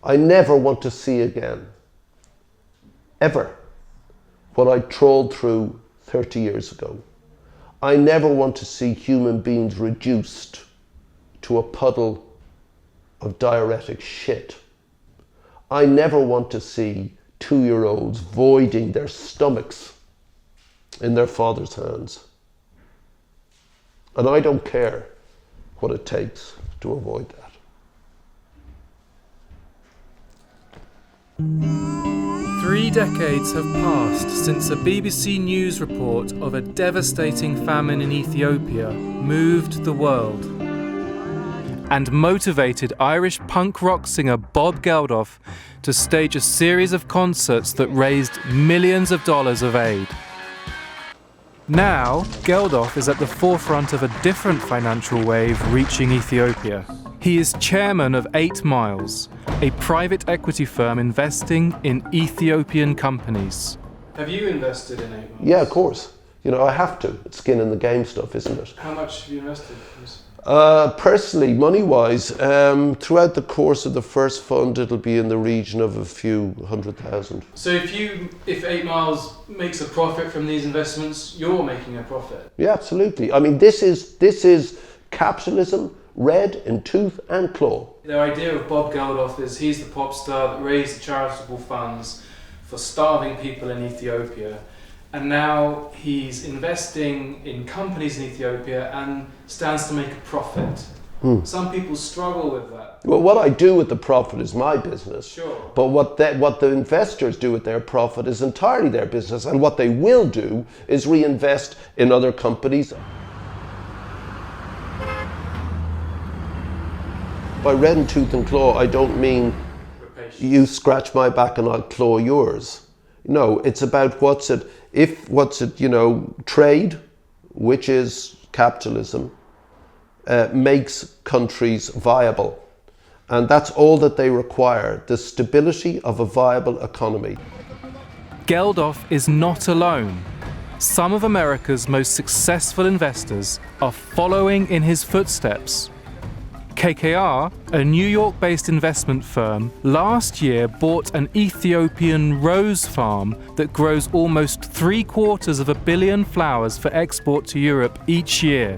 I never want to see again, ever, what I trawled through 30 years ago. I never want to see human beings reduced to a puddle of diuretic shit. I never want to see 2-year-olds voiding their stomachs in their father's hands. And I don't care what it takes to avoid that. 3 decades have passed since a BBC News report of a devastating famine in Ethiopia moved the world and motivated Irish punk rock singer Bob Geldof to stage a series of concerts that raised millions of dollars of aid. Now, Geldof is at the forefront of a different financial wave reaching Ethiopia. He is chairman of 8 Miles, a private equity firm investing in Ethiopian companies. Have you invested in 8 Miles? Yeah, of course. You know, I have to. It's skin in the game stuff, isn't it? How much have you invested? Personally, money-wise, throughout the course of the first fund, it'll be in the region of a few 100,000. So if 8 Miles makes a profit from these investments, you're making a profit? Yeah, absolutely. I mean, this is capitalism red in tooth and claw. The idea of Bob Geldof is he's the pop star that raised the charitable funds for starving people in Ethiopia. And now he's investing in companies in Ethiopia and stands to make a profit. Some people struggle with that. Well, what I do with the profit is my business. Sure. But what the investors do with their profit is entirely their business. And what they will do is reinvest in other companies. By red in tooth and claw, I don't mean you scratch my back and I'll claw yours. No, it's about trade, which is capitalism, makes countries viable. And that's all that they require, the stability of a viable economy. Geldof is not alone. Some of America's most successful investors are following in his footsteps. KKR, a New York-based investment firm, last year bought an Ethiopian rose farm that grows almost 3/4 billion flowers for export to Europe each year.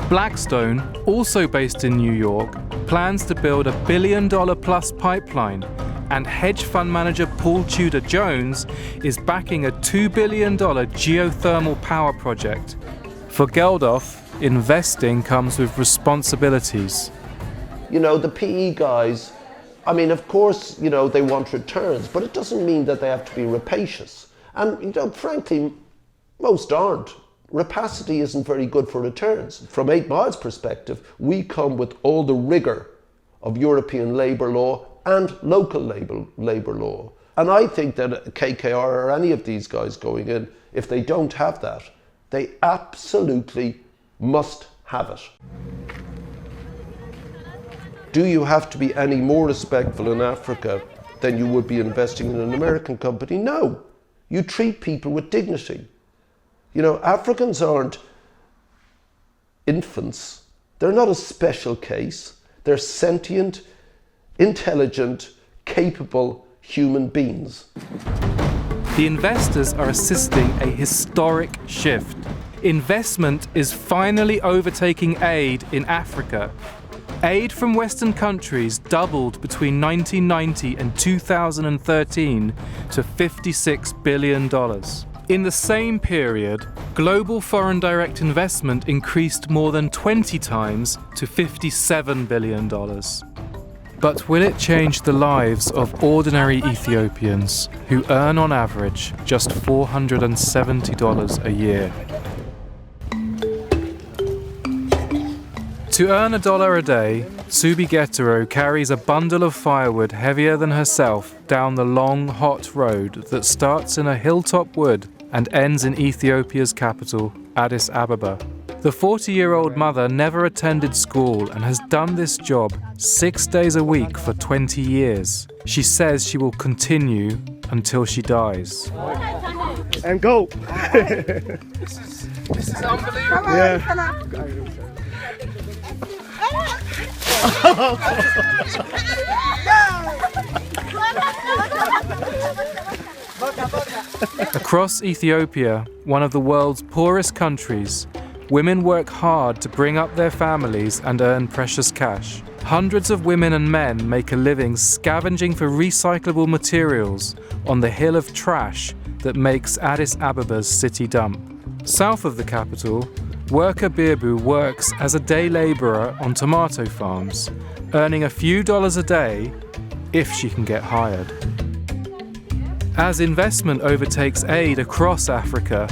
Blackstone, also based in New York, plans to build $1 billion+ pipeline, and hedge fund manager Paul Tudor Jones is backing a $2 billion geothermal power project. For Geldof, investing comes with responsibilities. You know, the PE guys, I mean, of course, you know, they want returns, but it doesn't mean that they have to be rapacious. And, you know, frankly, most aren't. Rapacity isn't very good for returns. From 8 Miles' perspective, we come with all the rigor of European labour law and local labour law. And I think that KKR or any of these guys going in, if they don't have that, they absolutely must have it. Do you have to be any more respectful in Africa than you would be investing in an American company? No. You treat people with dignity. You know, Africans aren't infants. They're not a special case. They're sentient, intelligent, capable human beings. The investors are assisting a historic shift. Investment is finally overtaking aid in Africa. Aid from Western countries doubled between 1990 and 2013 to $56 billion. In the same period, global foreign direct investment increased more than 20 times to $57 billion. But will it change the lives of ordinary Ethiopians who earn on average just $470 a year? To earn $1 a day, Tsubi Getero carries a bundle of firewood heavier than herself down the long, hot road that starts in a hilltop wood and ends in Ethiopia's capital, Addis Ababa. The 40-year-old mother never attended school and has done this job 6 days a week for 20 years. She says she will continue until she dies. And go! This is unbelievable. Yeah. Across Ethiopia, one of the world's poorest countries, women work hard to bring up their families and earn precious cash. Hundreds of women and men make a living scavenging for recyclable materials on the hill of trash that makes Addis Abeba's city dump. South of the capital, worker Birbu works as a day labourer on tomato farms, earning a few dollars a day if she can get hired. As investment overtakes aid across Africa,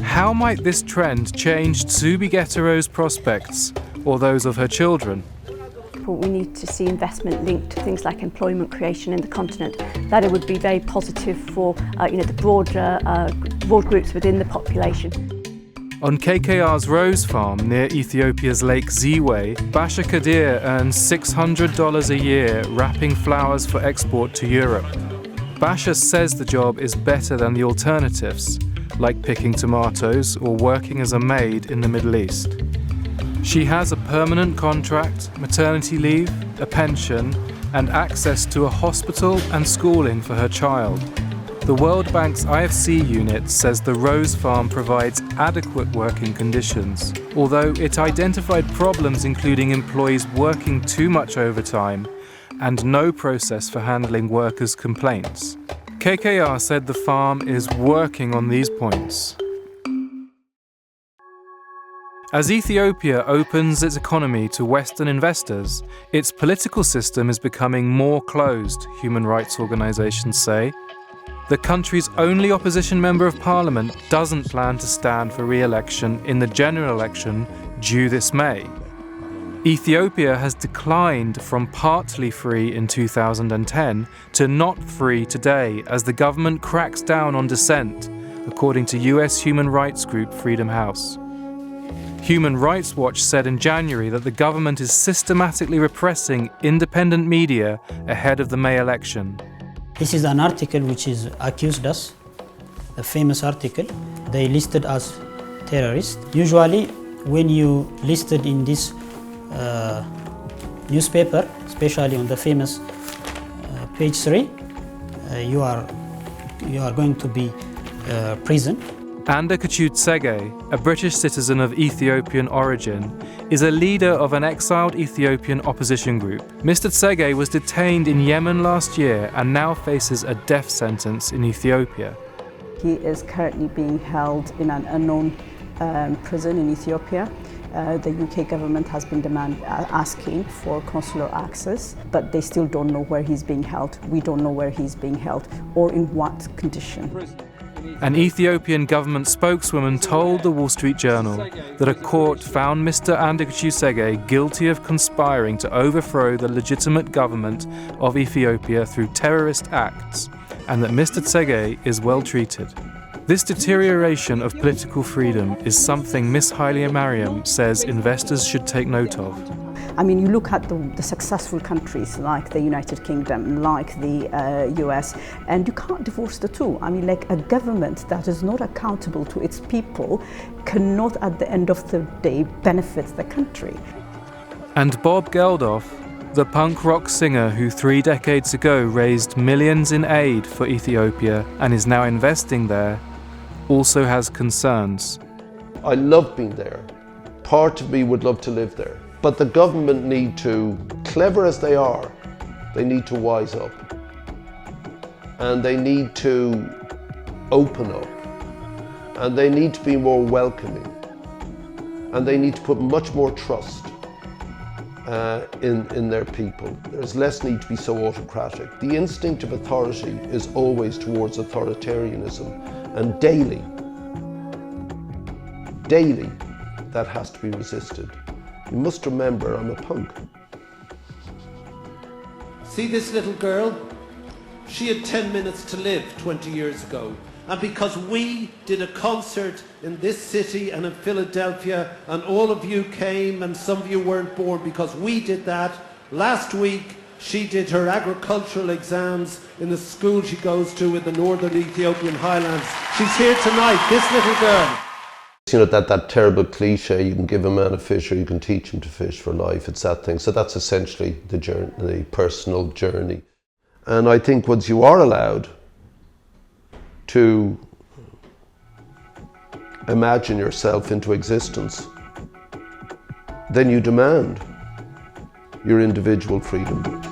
how might this trend change Tsubi Getaro's prospects or those of her children? We need to see investment linked to things like employment creation in the continent. That it would be very positive for the broad groups within the population. On KKR's Rose Farm near Ethiopia's Lake Ziwe, Basha Kadir earns $600 a year wrapping flowers for export to Europe. Basha says the job is better than the alternatives, like picking tomatoes or working as a maid in the Middle East. She has a permanent contract, maternity leave, a pension, and access to a hospital and schooling for her child. The World Bank's IFC unit says the Rose Farm provides adequate working conditions, although it identified problems including employees working too much overtime and no process for handling workers' complaints. KKR said the farm is working on these points. As Ethiopia opens its economy to Western investors, its political system is becoming more closed, human rights organizations say. The country's only opposition member of parliament doesn't plan to stand for re-election in the general election due this May. Ethiopia has declined from partly free in 2010 to not free today as the government cracks down on dissent, according to US human rights group Freedom House. Human Rights Watch said in January that the government is systematically repressing independent media ahead of the May election. This is an article which is accused us, a famous article. They listed us terrorists. Usually when you listed in this newspaper, especially on the famous page 3, you are going to be prison. Anda Tsege, a British citizen of Ethiopian origin, is a leader of an exiled Ethiopian opposition group. Mr. Tsege was detained in Yemen last year and now faces a death sentence in Ethiopia. He is currently being held in an unknown prison in Ethiopia. The UK government has been asking for consular access, but they still don't know where he's being held. We don't know where he's being held or in what condition. An Ethiopian government spokeswoman told the Wall Street Journal that a court found Mr. Anda Tsege guilty of conspiring to overthrow the legitimate government of Ethiopia through terrorist acts, and that Mr. Tsege is well treated. This deterioration of political freedom is something Ms. Haile Mariam says investors should take note of. I mean, you look at the successful countries like the United Kingdom, like the US, and you can't divorce the two. I mean, like a government that is not accountable to its people cannot at the end of the day benefit the country. And Bob Geldof, the punk rock singer who 3 decades ago raised millions in aid for Ethiopia and is now investing there, also has concerns. I love being there. Part of me would love to live there. But the government need to, clever as they are, they need to wise up. And they need to open up. And they need to be more welcoming. And they need to put much more trust in their people. There's less need to be so autocratic. The instinct of authority is always towards authoritarianism. And daily, that has to be resisted. You must remember, I'm a punk. See this little girl? She had 10 minutes to live 20 years ago. And because we did a concert in this city and in Philadelphia, and all of you came and some of you weren't born, because we did that, last week she did her agricultural exams in the school she goes to in the northern Ethiopian highlands. She's here tonight, this little girl. You know, that terrible cliche, you can give a man a fish or you can teach him to fish for life. It's that thing. So that's essentially the journey, the personal journey. And I think once you are allowed to imagine yourself into existence, then you demand your individual freedom.